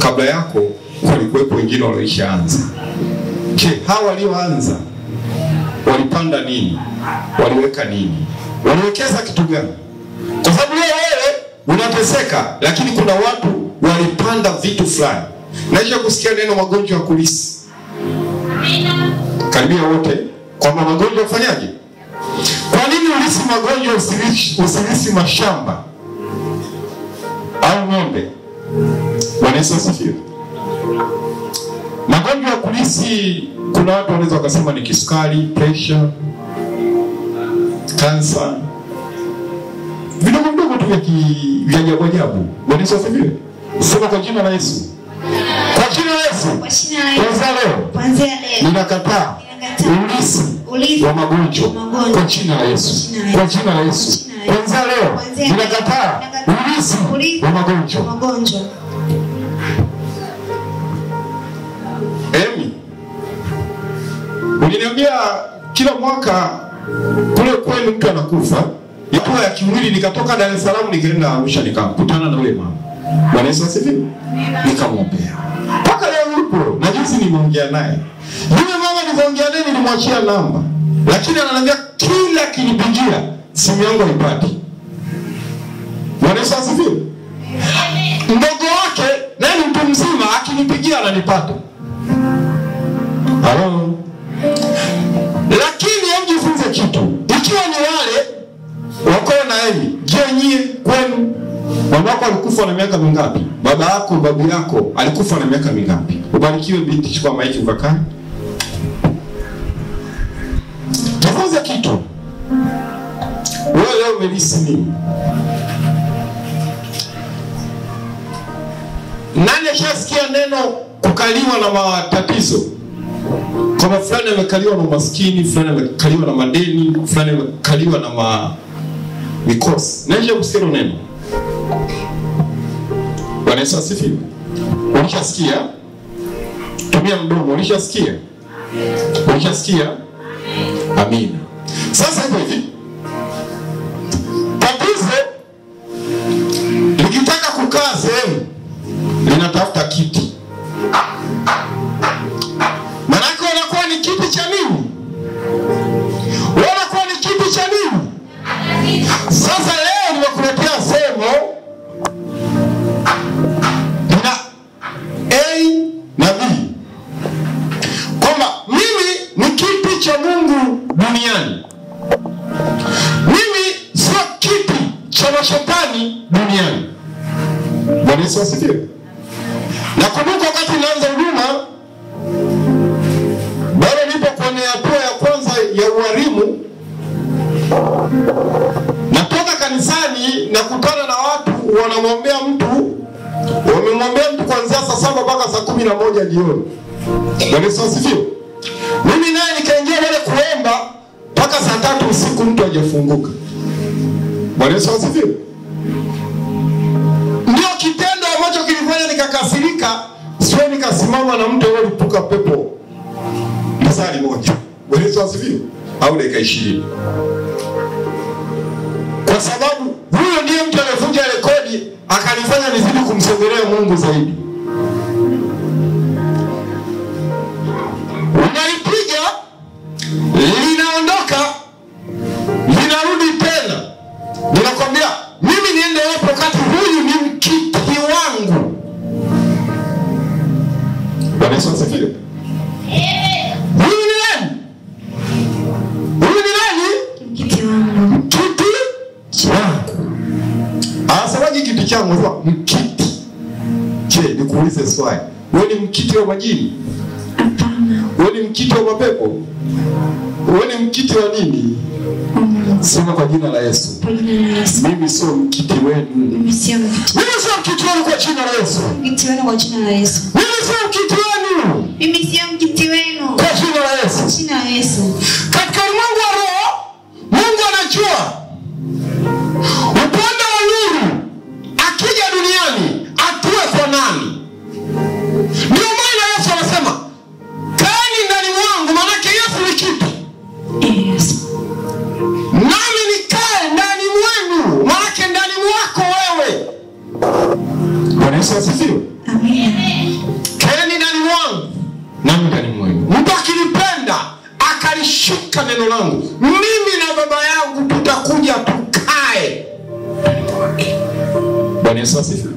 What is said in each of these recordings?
kabla yako walikuwepo wengine walishaanza. Je, hawa walioanza walipanda nini? Waliweka nini? Waliwekeza kitu gani? Kwa sababu leo wewe unateseka, lakini kuna watu walipanda vitu fulani. Naisha kusikia neno magonjwa ya kulisi. Karibia wote kwamba magonjwa ufanyaje? Kwa nini ulisi magonjwa usilisi mashamba au ng'ombe? Bwana Yesu asifiwe. Magonjwa ya kulisi, kuna watu wanaweza wakasema ni kisukari, pressure, kansa, vidogo vidogo tu vya ajabu. Bwana Yesu asifiwe. Sema kwa jina la Yesu. Kwa jina la Yesu. Kwanza leo ninakataa ulisi wa magonjwa kwa jina la Yesu. Kwa jina la Yesu. Kwanza leo ninakataa ulisi wa magonjwa. Emi, uliniambia kila mwaka kule kwenu mtu anakufa. Hatua ya kimwili, nikatoka Dar es Salaam nikaenda Arusha nikakutana na yule mama. Bwana Yesu asifiwe. Nikamwombea. Mpaka leo yupo. Na jinsi nimeongea naye. Yule mama niliongea naye nilimwachia namba. Lakini ananiambia kila kinipigia simu yangu haipati. Bwana Yesu asifiwe. Mdogo wake naye ni mtu mzima, akinipigia ananipata. Halo. Lakini mjifunze kitu. Ikiwa ni wale wako na Emi, je, nyie kwenu mama yako alikufa na miaka mingapi? Baba yako, babu yako alikufa na miaka mingapi? Ubarikiwe binti, chukua maiki ukakaa. Jifunze kitu. Wewe leo umelisi nini? Nani ashasikia neno kukaliwa na matatizo? Kama fulani amekaliwa na umaskini, fulani amekaliwa na madeni, fulani amekaliwa na mikosi. Nani kusikia neno? Bwana Yesu asifiwe. Ulishasikia? Tumia mdomo. Ulishasikia? Ulishasikia? Amina. Sasa hivi tatizo likitaka kukaa sehemu linatafuta kiti. Manake wanakuwa ni kiti cha nini? Wanakuwa ni kiti cha nini? Sasa leo nimekuletea semo na A na B. Kwamba mimi ni kiti cha Mungu duniani. Mimi sio kiti cha mashetani duniani. Bwana Yesu asifiwe. Nakumbuka wakati naanza huduma, bado nipo kwenye hatua ya kwanza ya ualimu. Natoka kanisani na kukutana na watu wanamwombea mtu, wamemwombea mtu kuanzia saa 7 mpaka saa 11 jioni. Bwana Yesu asifiwe. Mimi naye nikaingia pale kuomba mpaka saa 3 usiku mtu hajafunguka. Bwana Yesu asifiwe. Ndio kitendo ambacho kilifanya nikakasirika, sio nikasimama na mtu aliyepuka pepo msali moja. Bwana Yesu asifiwe. Au dakika 20. Kwa sababu huyo ndiye mtu aliyevunja rekodi akanifanya nizidi kumsogelea Mungu zaidi. Unalipiga, linaondoka, linarudi tena. Ninakwambia mimi niende hapo wakati huyu ni mkiti wangu. Bwana Yesu asifiwe. Huyu ni nani? Huyu ni nani? Mkiti wangu. Kiti wangu. Anasemaje kiti changu? Anasema mkiti. Je, nikuulize swali. Wewe ni mkiti wa majini? Hapana. Wewe ni mkiti wa mapepo? Wewe ni mkiti wa nini? Sema kwa jina la Yesu. Kwa jina la Yesu. Mimi sio mkiti wenu. Mimi sio mkiti. Mimi sio mkiti wenu kwa jina la Yesu. Mkiti wenu kwa jina la Yesu. Mimi sio mkiti wenu. Mimi sio mkiti wenu. Kwa jina la Yesu. Kwa jina la Yesu. Katika Mungu wa roho, Mungu anajua upande wa nuru akija duniani atue kwa nani. Ndio maana Yesu anasema kaeni ndani mwangu, maana Yesu ni kiti. Yes. Nami nikae ndani mwenu, maana ndani mwako wewe. Bwana Yesu asifiwe. Amen. neno langu, mimi na Baba yangu tutakuja tukae. Bwana Yesu asifiwe.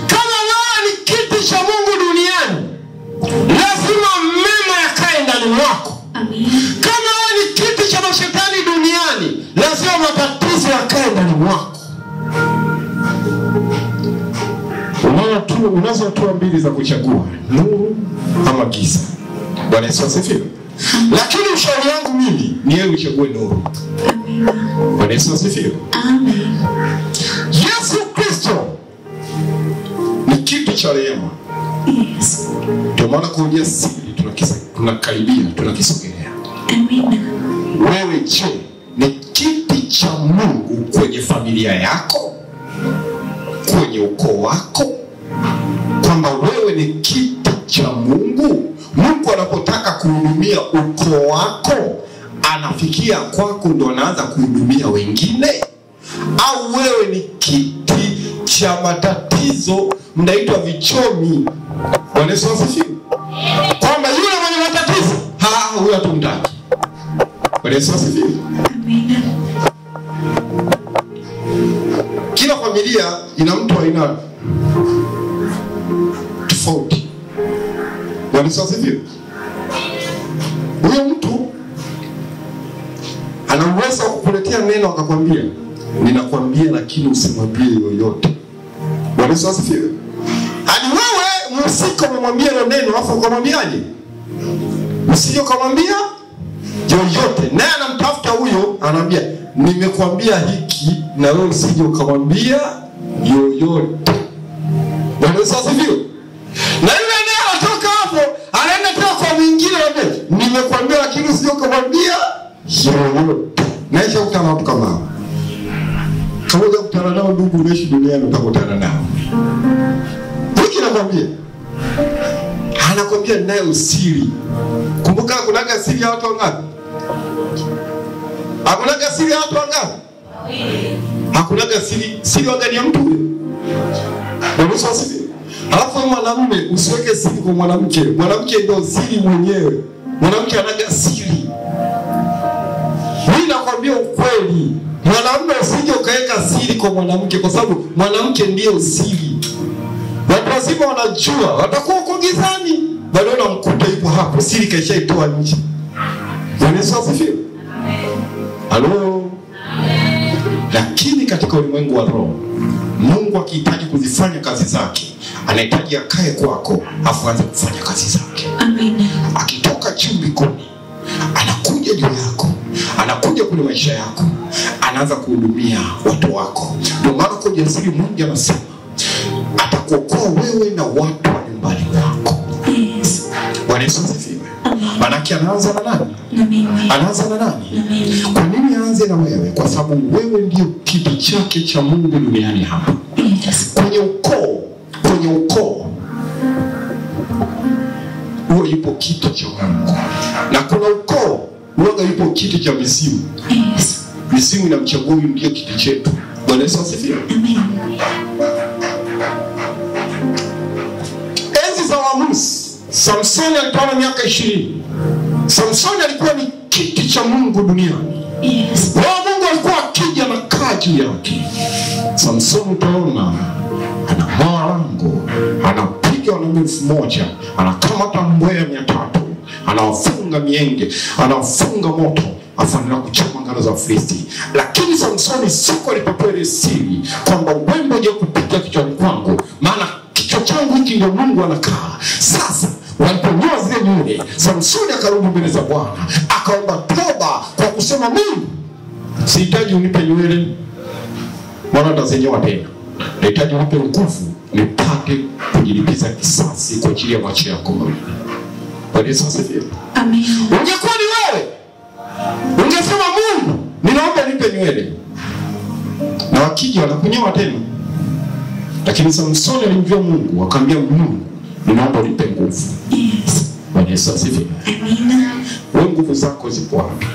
Kama wewe ni kiti cha Mungu duniani, lazima mema yakae ndani mwako. Kama wewe ni kiti cha mashetani duniani, lazima matatizo yakae ndani mwako. Unazo hatua mbili za kuchagua, nuru ama giza. Bwana Yesu asifiwe. Lakini ushauri wangu mimi ni wewe uchague nuru. Bwana Yesu asifiwe. Amen. Yesu Kristo ni kiti cha rehema. Yes. Ndio maana kwa ujasiri tunakaribia, tunakisogelea. Amen. Wewe je, ni kiti cha Mungu kwenye familia yako? Kwenye ukoo wako? Kwamba wewe ni kiti cha Mungu? Mungu anapotaka kuhudumia ukoo wako, anafikia kwako ndo anaanza kuhudumia wengine? Au wewe ni kiti cha matatizo, mnaitwa vichomi? Bwana Yesu asifiwe. Kwamba yule mwenye matatizo, huyo hatumtaki. Bwana Yesu asifiwe. Amina. Kila familia ina mtu aina tofauti. Bwana Yesu asifiwe. Huyo mtu ana uwezo wa kukuletea neno akakwambia, ninakwambia lakini usimwambie yoyote. Bwana Yesu asifiwe. Hadi wewe msiko umemwambia neno alafu ukamwambiaje? Usije kumwambia yoyote. Naye anamtafuta huyo, anamwambia nimekwambia hiki na wewe usije ukamwambia yoyote. Bwana Yesu asifiwe. Na yule naye atoka hapo, anaenda tena kwa mwingine anambia nimekwambia lakini usije ukamwambia yoyote. Naisha kutana watu kama hao. Kama unakutana nao ndugu, unaishi duniani utakutana nao. Hiki nakwambia. Anakwambia naye usiri. Kumbuka kunaga siri ya watu wangapi? Hakunaga siri ya watu wangapi? Hakunaga siri wagani ya mtu huyo. Bwana Yesu asifiwe. Alafu mwanamume usiweke siri kwa mwanamke. Mwanamke ndio siri mwenyewe. Mwanamke anaga siri. Mimi nakwambia ukweli. Mwanamume usije ukaweka siri kwa mwanamke, kwa sababu mwanamke ndio siri. Watu wazima wanajua, watakuwa uko gizani, bado unamkuta yupo hapo, siri kaishaitoa nje. Bwana Yesu asifiwe. Halo. Lakini katika ulimwengu wa roho, Mungu akihitaji kuzifanya kazi zake, anahitaji akae kwako afu aanze kufanya kazi zake. Amen. Akitoka juu mbinguni, anakuja juu yako, anakuja kwenye maisha yako, anaanza kuhudumia watu wako. Ndio maana kwa ujasiri Mungu anasema atakuokoa wewe na watu wa nyumbani mwako. Yes. Bwana Yesu asifiwe. Manake anaanza na nani? Na mimi. Anaanza na nani? Na mimi. Kwa nini aanze na wewe? Kwa sababu wewe ndio kiti chake cha Mungu duniani hapa. Yes. Kwenye ukoo huo yupo kiti cha Mungu. Na kuna ukoo huo yupo kiti cha mizimu. Yes. Mizimu inamchagua huyu ndio kiti chetu. Bwana Yesu asifiwe. Amen. Enzi za waamuzi, Samsoni alikuwa na miaka 20. Samsoni alikuwa ni kiti cha Mungu duniani. Yes. Roho Mungu alikuwa akija na kaa juu yake. Samsoni utaona anang'oa lango, anapiga wanaume 1000, anakamata mbweha 300, anawafunga mienge, anawafunga moto, afanya kuchoma ngano za Filisti. Lakini Samsoni siku alipopewa ile siri kwamba wembe uje kupiga kichwani kwangu, maana kichwa changu hiki ndio Mungu anakaa. Sasa waliponyoa zile nywele, Samsoni akarudi mbele za Bwana, akaomba toba kwa kusema, Mungu, sihitaji unipe nywele, Bwana atazinyoa tena. Nahitaji unipe nguvu nipate kujilipiza kisasi kwa ajili ya macho yako. Bwana Yesu asifiwe. Amen. Ungekuwa ni wewe, ungesema, Mungu, ninaomba nipe nywele. Na wakija wanakunyoa tena. Lakini Samsoni alimjua Mungu, akamwambia Mungu, ninaomba nipe nguvu. Yes. Bwana Yesu asifiwe. Amina. Wewe nguvu zako zipo wapi?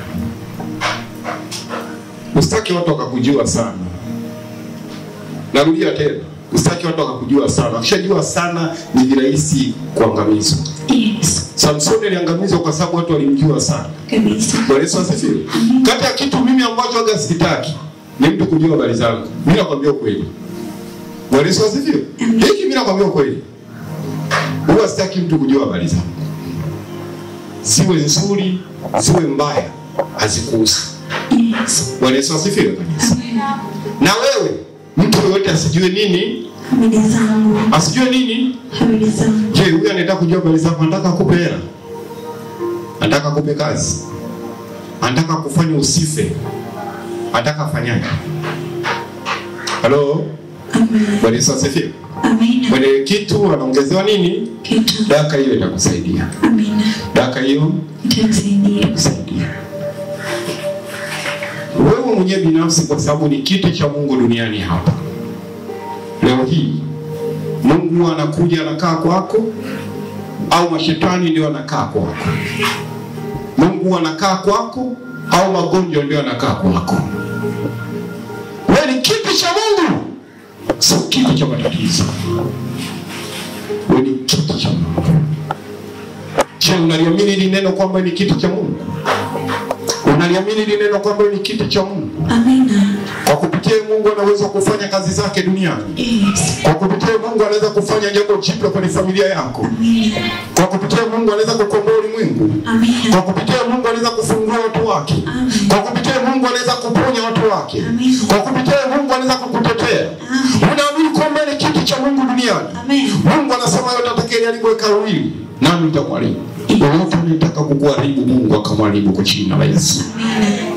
Usitaki watu wakakujua sana. Narudia tena. Usitaki watu wakakujua sana. Ukishajua sana ni virahisi kuangamizwa. Yes. Samson aliangamizwa kwa sababu watu walimjua sana. Kabisa. Bwana Yesu asifiwe. Kati ya kitu mimi ambacho waga sikitaki ni mtu kujua habari zangu. Mimi nakwambia ukweli. Bwana Yesu asifiwe. Hiki mimi nakwambia ukweli. Huwa sitaki mtu kujua habari zangu. Siwe nzuri, siwe mbaya, hazikuhusu. Yes. Bwana Yesu asifiwe kabisa. Na wewe mtu yote asijue nini? Habari zangu. Asijue nini? Habari zangu. Je, huyu anataka kujua habari zako? Anataka akupe hela? Anataka akupe kazi? Anataka kufanya usife? Anataka afanyaje? Halo? Amen. Bwana Yesu asifiwe. Amen. Mwenye kitu anaongezewa nini? Kitu. Daka hiyo itakusaidia. Amen. Daka hiyo itakusaidia. Wewe mwenyewe binafsi, kwa sababu ni kitu cha Mungu duniani hapa. Leo hii Mungu anakuja anakaa kwako au mashetani ndio anakaa kwako? Mungu anakaa kwako au magonjwa ndio anakaa kwako? Wewe ni kitu cha Mungu, sio kitu cha matatizo. Wewe ni kitu cha Mungu. Je, unaliamini hili neno kwamba ni kitu cha Mungu? Unaliamini hili neno kwamba ni kitu cha Mungu? Amina. Kwa kupitia Mungu anaweza kufanya kazi zake duniani. Yes. Kwa kupitia Mungu anaweza kufanya jambo jipya kwenye familia yako. Amina. Kwa kupitia Mungu anaweza kukomboa ulimwengu. Amina. Kwa kupitia Mungu anaweza kufungua watu wake. Amen. Kwa kupitia Mungu anaweza kuponya watu wake. Amen. Kwa kupitia Mungu anaweza kukutetea. Unaamini kwamba ni kitu cha Mungu duniani? Amen. Mungu anasema yote atakayeharibu hekalu hili, nami nitamharibu. Yote anataka kukuharibu, Mungu akamharibu kwa jina la Yesu.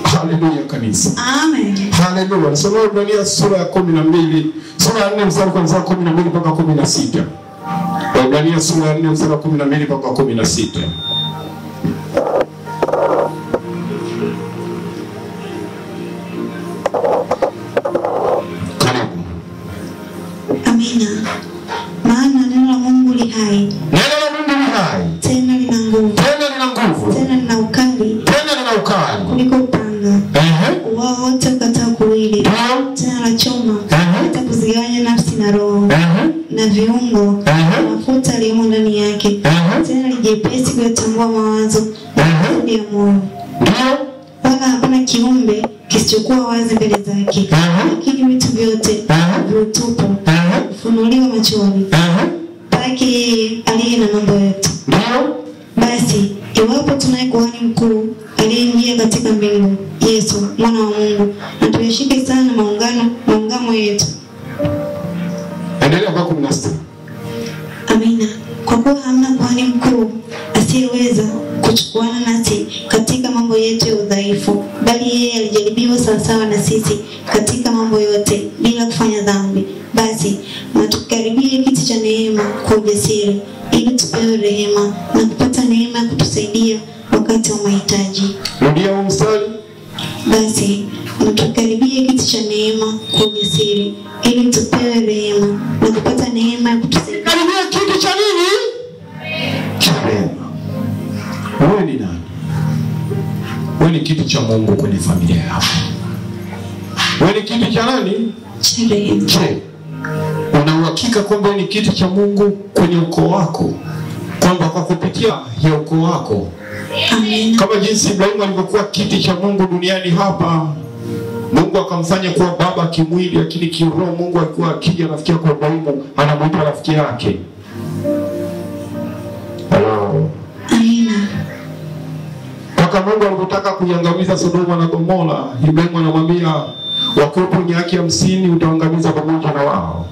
Haleluya kanisa. Amen. Haleluya. Nasoma Ibrania sura ya 12, sura ya 4 mstari kuanzia 12 mpaka 16. Ibrania sura ya 4 mstari wa 12 mpaka 16. Karibu. Amina. Maana neno la Mungu li hai. Neno la Mungu ni hai. Tena lina nguvu. Tena lina nguvu. Tena lina ukali. Tena lina ukali. Kuliko upanga. Wao wote kataa kuwili. Tena la choma. Hata kuzigawanya nafsi na roho. Na viungo. Mafuta yaliyomo ndani yake. Tena lijepesi kuyatambua mawazo ya moyo. Wala hakuna kiumbe kisichokuwa wazi mbele zake. Lakini vitu vyote viutupu hufunuliwa machoni pake aliye na mambo yote. Basi iwapo tunaye kuhani mkuu aliyeingia katika mbingu, Yesu mwana wa Mungu, na tuyashike sana maungamo yetu. Endelea kwa 16. Amina. Kwa kuwa hamna kuhani mkuu asiyeweza kuchukuana nasi katika mambo yetu ya udhaifu, bali yeye alijaribiwa sawasawa na sisi katika mambo yote bila kufanya dhambi. Basi na tukaribie kiti cha neema kwa ujasiri, ili tupewe rehema na kupata neema ya kutusaidia wakati wa mahitaji. Rudia huo mstari. Basi na tukaribie kiti cha neema kwa ujasiri, ili tupewe rehema na kupata neema ya kutusaidia. Karibia kiti cha nini? Cha rehema. Wewe ni nani? Wewe ni kiti cha Mungu kwenye familia yako. Wewe ni kiti cha nani? Cha rehema. Je, una uhakika kwamba ni kiti cha Mungu kwenye ukoo wako? Kwamba kwa kupitia ya ukoo wako, Amina. kama jinsi Ibrahimu alivyokuwa kiti cha Mungu duniani hapa, Mungu akamfanya kuwa baba kimwili, lakini kiroho Mungu alikuwa akija anafikia kwa Ibrahimu, anamuita rafiki yake. Hello. Amina. Kaka Mungu alipotaka kuiangamiza Sodoma na Gomora, Ibrahimu anamwambia wakiwepo wenye haki 50 utaangamiza pamoja na wao.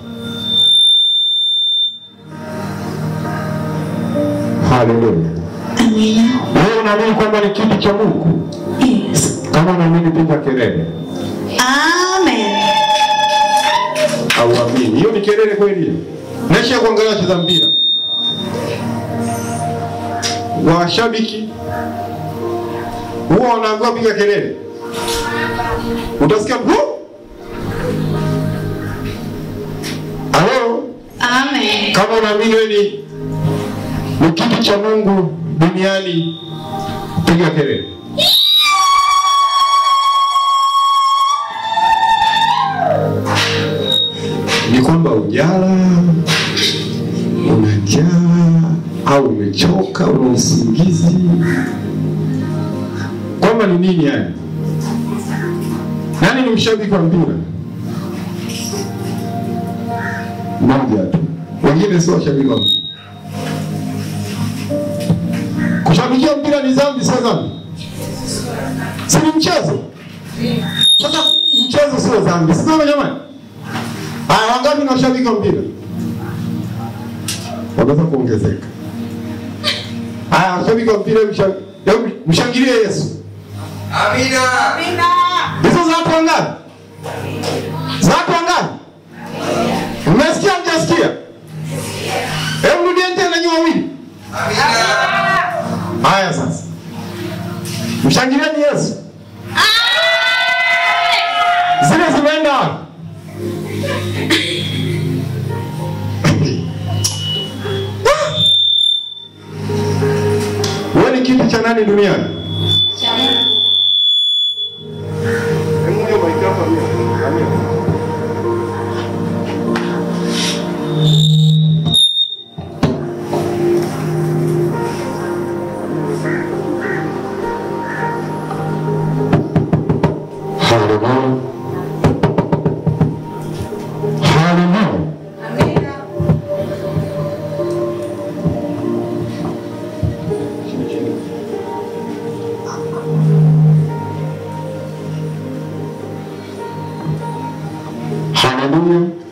Haleluya. Amina. Wewe unaamini kwamba ni kitu cha Mungu? Yes. Kama unaamini piga kelele. Amen. Au amini. Hiyo ni kelele kweli. Naisha kuangalia wacheza mpira. Washabiki huwa wanaambiwa piga kelele. Utasikia Halo? Amen. Kama unaamini wewe ni kitu cha Mungu duniani, piga kelele. kwamba ujala, unajaa, au umechoka, una usingizi. Kwamba ni nini yani? Nani ni mshabiki wa mpira? Mmoja tu. Wengine sio washabiki wa mpira. Kushabikia mpira ni dhambi, sio dhambi? Si ni mchezo? Sasa mchezo sio dhambi. Sio jamani? Haya, wangapi ni washabiki wa mpira? Wanaweza kuongezeka. Haya, washabiki wa mpira mshangilie Yesu. Amina. Amina. Hizo za watu wangapi? Za watu wangapi? Umesikia mjasikia? Hebu rudieni tena nyuma wawili. Amina. Haya sasa. Mshangilieni Yesu. Zile zimeenda wapi? Wewe ni kitu cha nani duniani? Cha Mungu.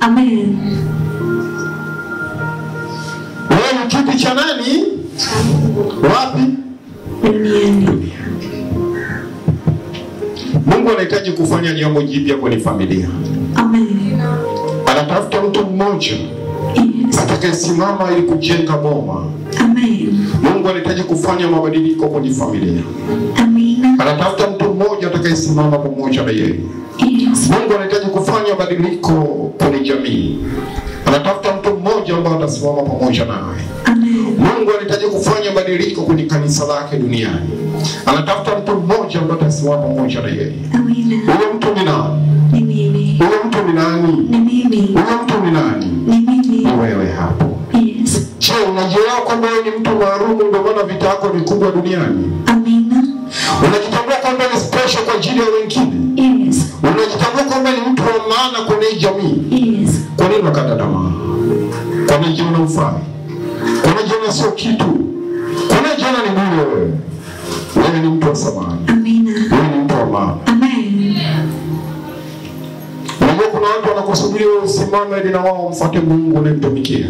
Amen. Wewe ni kitu cha nani? Cha Mungu. Wapi? Duniani. Mungu anahitaji kufanya jambo jipya kwenye familia. Amen. Anatafuta mtu mmoja atakayesimama ili kujenga boma. Amen. Mungu anahitaji kufanya mabadiliko kwenye familia. Amina. Anatafuta mtu mmoja atakayesimama pamoja na yeye. Yes. Mungu anahitaji kufanya mabadiliko kwenye jamii. Anatafuta mtu mmoja ambaye atasimama pamoja naye. Amen. Mungu anahitaji kufanya mabadiliko kwenye kanisa lake duniani. Anatafuta mtu mmoja ambaye atasimama pamoja na yeye. Amina. Huyo mtu ni nani? Ni mimi. Huyo mtu ni nani? Ni mimi. Huyo mtu ni nani? Ni mimi. Ni wewe hapo. Yes. Je, unajielewa kwamba wewe ni mtu maalum ndio maana vita yako ni kubwa duniani? Amina. Unajitambua kwamba ni special kwa ajili ya wengine? Yes. Unajitambua kwamba ni mtu wa maana kwenye jamii? Yes. Kwa nini unakata tamaa? Kwa nini unajiona ufai? Kwa nini unajiona sio kitu? Kwa nini unajiona ni bure wewe? Wewe ni mtu wa thamani. Amina. Wewe ni mtu wa maana. Amen. Unajua kuna watu wanakusubiri wewe usimame ili na wao mfuate Mungu unayemtumikia.